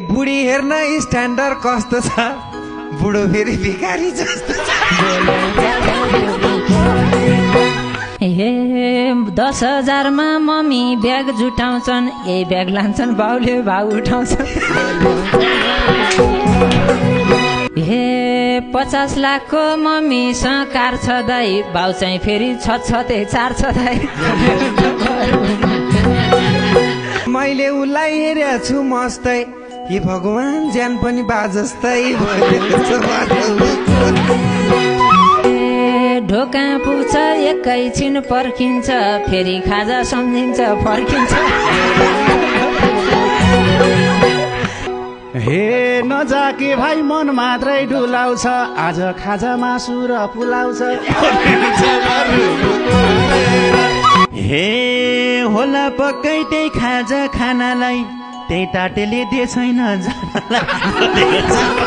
बुढी हेर्न स्ट्यान्डर्ड कस्तो छ बुढो फेरि भिखारी जस्तो छ हे 10,000 मा मम्मी ब्याग जुटाउँछन् यही ब्याग लान्छन् बाउले भाउ उठाउँछन् हे 50 लाखको मम्मीसँग कार छ दाइ बाउ चाहिँ फेरि छछते 4 छ दाइ मैले उसलाई हेरेको छु मस्तै हे भगवान ज्यान पनि बाजस्तै ढोका पुग्छ एकैछिन पर्खिन्छ फेरि खाजा सम्झिन्छ फर्किन्छ हे नजाके भाइ मन मात्रै डुलाउँछ आज खाजा मासु र पुलाउँछ हे होला पक्कै त्यही खाजा खानालाई त्यही टाटेले दिए छैन जानलाई